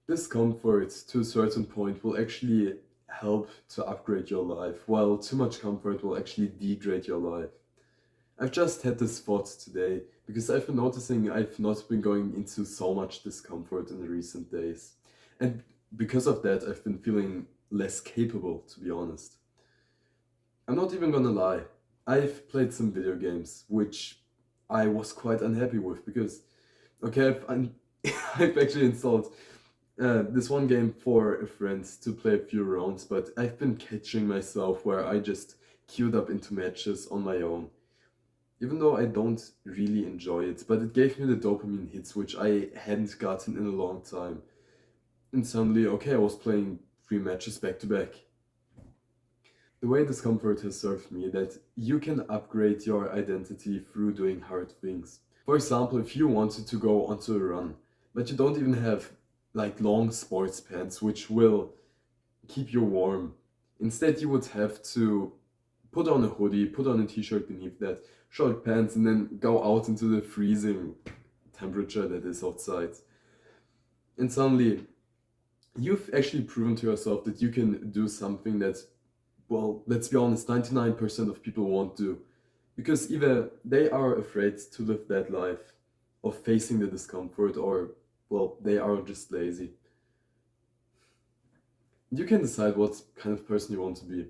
Discomfort to a certain point will actually help to upgrade your life, while too much comfort will actually degrade your life. I've just had this thought today because I've been noticing I've not been going into so much discomfort in the recent days. And because of that, I've been feeling less capable, to be honest. I'm not even gonna lie. I've played some video games which I was quite unhappy with because, okay, I've actually installed this one game for a friend to play a few rounds, but I've been catching myself where I just queued up into matches on my own. Even though I don't really enjoy it, but it gave me the dopamine hits which I hadn't gotten in a long time. And suddenly, okay, I was playing three matches back to back. The way discomfort has served me that you can upgrade your identity through doing hard things. For example, if you wanted to go onto a run, but you don't even have like long sports pants which will keep you warm. Instead, you would have to put on a hoodie, put on a t-shirt beneath that, short pants, and then go out into the freezing temperature that is outside. And suddenly, you've actually proven to yourself that you can do something that, well, let's be honest, 99% of people won't do. Because either they are afraid to live that life of facing the discomfort, or, well, they are just lazy. You can decide what kind of person you want to be.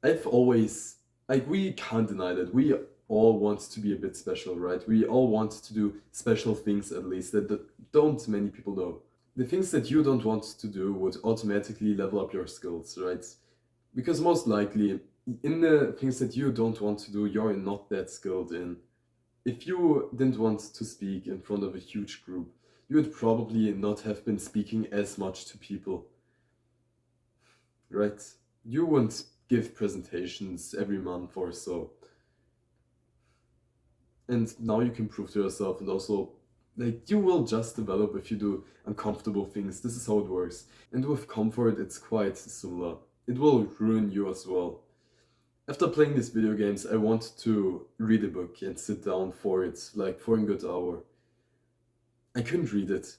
I've always, like, we can't deny that we all want to be a bit special, right? We all want to do special things, at least, that don't many people do. The things that you don't want to do would automatically level up your skills, right? Because most likely, in the things that you don't want to do, you're not that skilled in. If you didn't want to speak in front of a huge group, you would probably not have been speaking as much to people, right? You wouldn't give presentations every month or so. And now you can prove to yourself, and also, like, you will just develop if you do uncomfortable things. This is how it works. And with comfort, it's quite similar. It will ruin you as well. After playing these video games, I want to read a book and sit down for it, like for a good hour. I couldn't read it.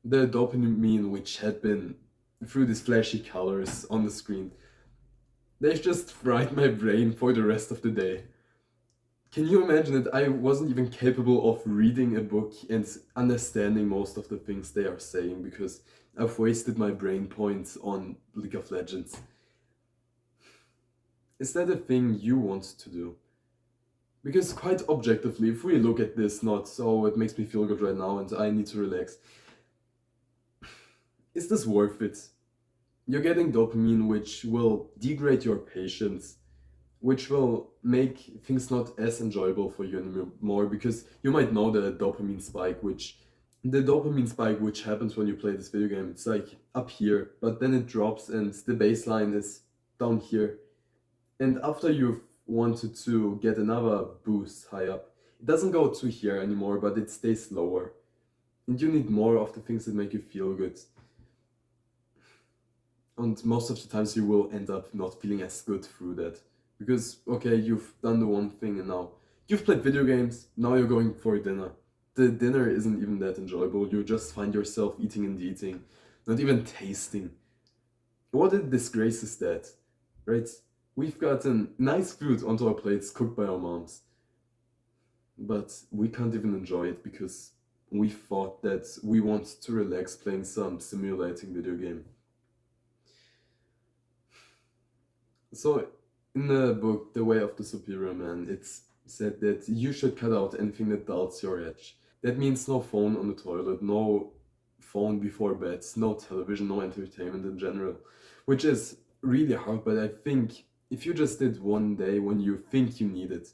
The dopamine which had been through these flashy colors on the screen, they've just fried my brain for the rest of the day. Can you imagine that I wasn't even capable of reading a book and understanding most of the things they are saying because I've wasted my brain points on League of Legends? Is that a thing you want to do? Because quite objectively, if we look at this, not so it makes me feel good right now and I need to relax, is this worth it? You're getting dopamine which will degrade your patience, which will make things not as enjoyable for you anymore because you might know the dopamine spike which happens when you play this video game, it's like up here, but then it drops and the baseline is down here. And after you've wanted to get another boost high up, it doesn't go to here anymore, but it stays lower. And you need more of the things that make you feel good. And most of the times you will end up not feeling as good through that. Because, okay, you've done the one thing and now you've played video games, now you're going for dinner. The dinner isn't even that enjoyable, you just find yourself eating and eating, not even tasting. What a disgrace is that, right? We've gotten nice food onto our plates cooked by our moms, but we can't even enjoy it because we thought that we want to relax playing some simulating video game. So, in the book, The Way of the Superior Man, it's said that you should cut out anything that dulls your edge. That means no phone on the toilet, no phone before bed, no television, no entertainment in general. Which is really hard, but I think if you just did one day when you think you need it,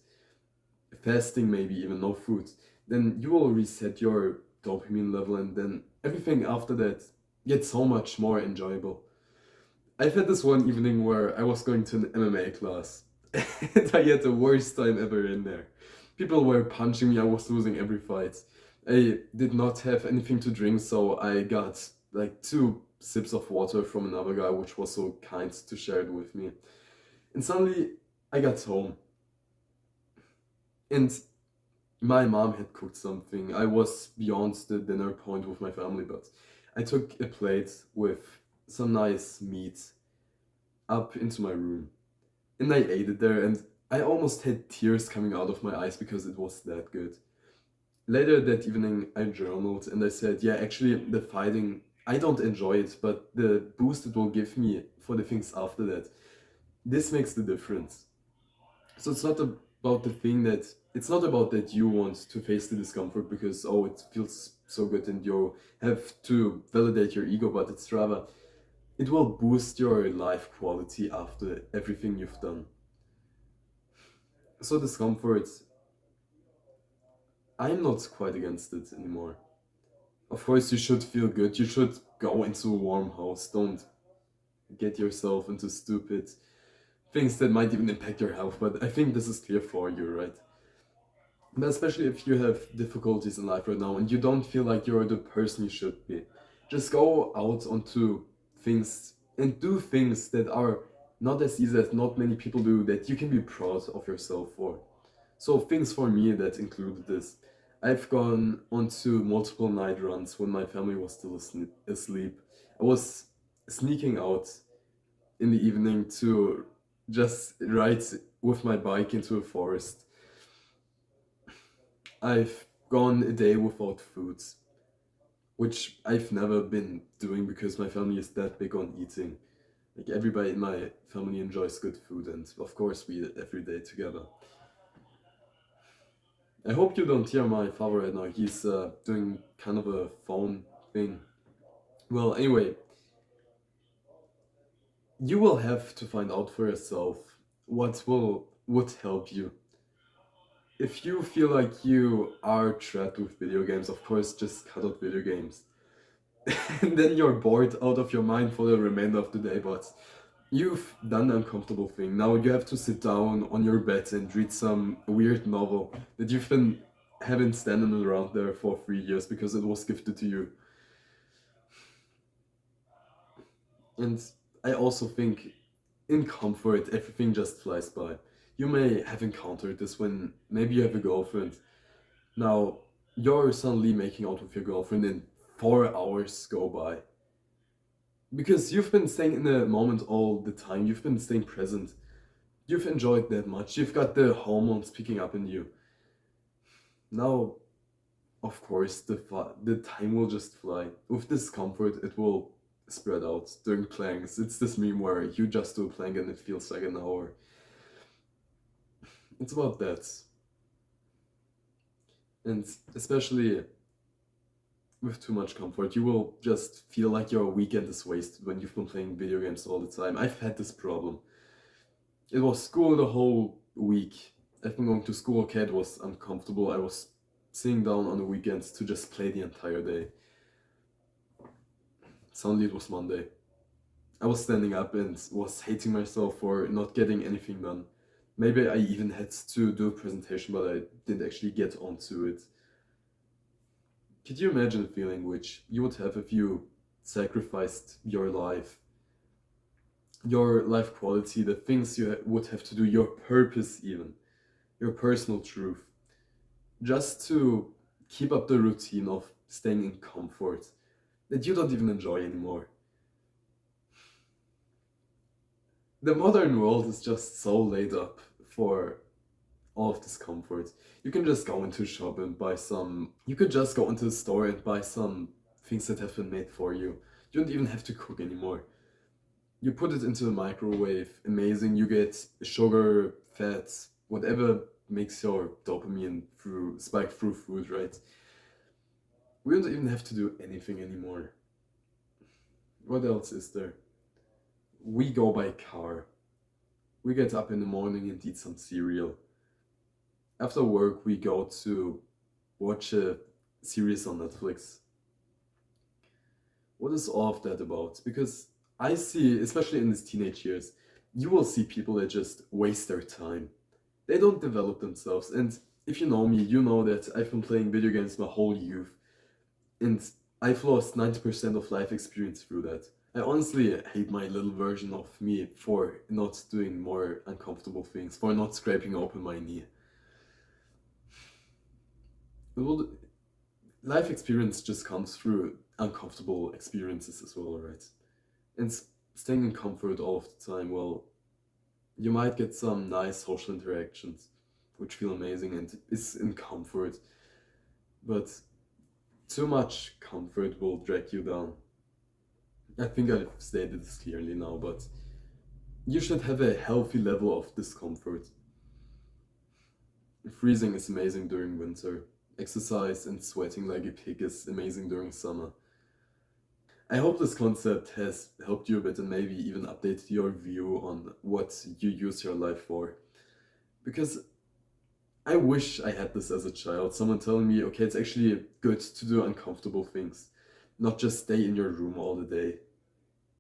fasting, maybe even no food, then you will reset your dopamine level, and then everything after that gets so much more enjoyable. I've had this one evening where I was going to an MMA class and I had the worst time ever in there. People were punching me, I was losing every fight. I did not have anything to drink, so I got like two sips of water from another guy, which was so kind to share it with me. And suddenly I got home and my mom had cooked something. I was beyond the dinner point with my family, but I took a plate with some nice meat up into my room and I ate it there, and I almost had tears coming out of my eyes because it was that good. Later that evening, I journaled and I said, yeah, actually, the fighting, I don't enjoy it, but the boost it will give me for the things after that, this makes the difference. So it's not about the thing that, it's not about that you want to face the discomfort because, oh, it feels so good and you have to validate your ego, but it's rather, it will boost your life quality after everything you've done. So discomfort, I'm not quite against it anymore. Of course, you should feel good. You should go into a warm house. Don't get yourself into stupid things that might even impact your health. But I think this is clear for you, right? But especially if you have difficulties in life right now and you don't feel like you're the person you should be, just go out onto things and do things that are not as easy as not many people do that you can be proud of yourself for. So things for me that included this. I've gone onto multiple night runs when my family was still asleep. I was sneaking out in the evening to just ride with my bike into a forest. I've gone a day without food, which I've never been doing because my family is that big on eating. Like everybody in my family enjoys good food, and of course we eat every day together. I hope you don't hear my father right now. He's doing kind of a phone thing. Well, anyway, you will have to find out for yourself what will would help you. If you feel like you are trapped with video games, of course, just cut out video games. And then you're bored out of your mind for the remainder of the day, but you've done the uncomfortable thing. Now you have to sit down on your bed and read some weird novel that you've been having standing around there for 3 years because it was gifted to you. And I also think in comfort, everything just flies by. You may have encountered this when maybe you have a girlfriend. Now, you're suddenly making out with your girlfriend and 4 hours go by. Because you've been staying in the moment all the time, you've been staying present. You've enjoyed that much, you've got the hormones picking up in you. Now, of course, the time will just fly. With discomfort, it will spread out during planks. It's this meme where you just do a plank and it feels like an hour. It's about that. And especially with too much comfort, you will just feel like your weekend is wasted when you've been playing video games all the time. I've had this problem. It was school the whole week. I've been going to school, okay, it was uncomfortable. I was sitting down on the weekends to just play the entire day. Suddenly it was Monday. I was standing up and was hating myself for not getting anything done. Maybe I even had to do a presentation, but I didn't actually get onto it. Could you imagine the feeling which you would have if you sacrificed your life quality, the things you would have to do, your purpose, even your personal truth, just to keep up the routine of staying in comfort that you don't even enjoy anymore? The modern world is just so laid up for all of this comfort. You can just go into a shop and buy some. You could just go into the store and buy some things that have been made for you. You don't even have to cook anymore. You put it into the microwave, amazing. You get sugar, fats, whatever makes your dopamine through spike through food, right? We don't even have to do anything anymore. What else is there? We go by car. We get up in the morning and eat some cereal. After work, we go to watch a series on Netflix. What is all of that about? Because I see, especially in these teenage years, you will see people that just waste their time. They don't develop themselves. And if you know me, you know that I've been playing video games my whole youth. And I've lost 90% of life experience through that. I honestly hate my little version of me for not doing more uncomfortable things, for not scraping open my knee. It will, life experience just comes through uncomfortable experiences as well, right? And staying in comfort all of the time, well, you might get some nice social interactions which feel amazing and is in comfort, but too much comfort will drag you down. I think I've stated this clearly now, but you should have a healthy level of discomfort. Freezing is amazing during winter. Exercise and sweating like a pig is amazing during summer. I hope this concept has helped you a bit and maybe even updated your view on what you use your life for. Because I wish I had this as a child. Someone telling me, okay, it's actually good to do uncomfortable things, not just stay in your room all the day.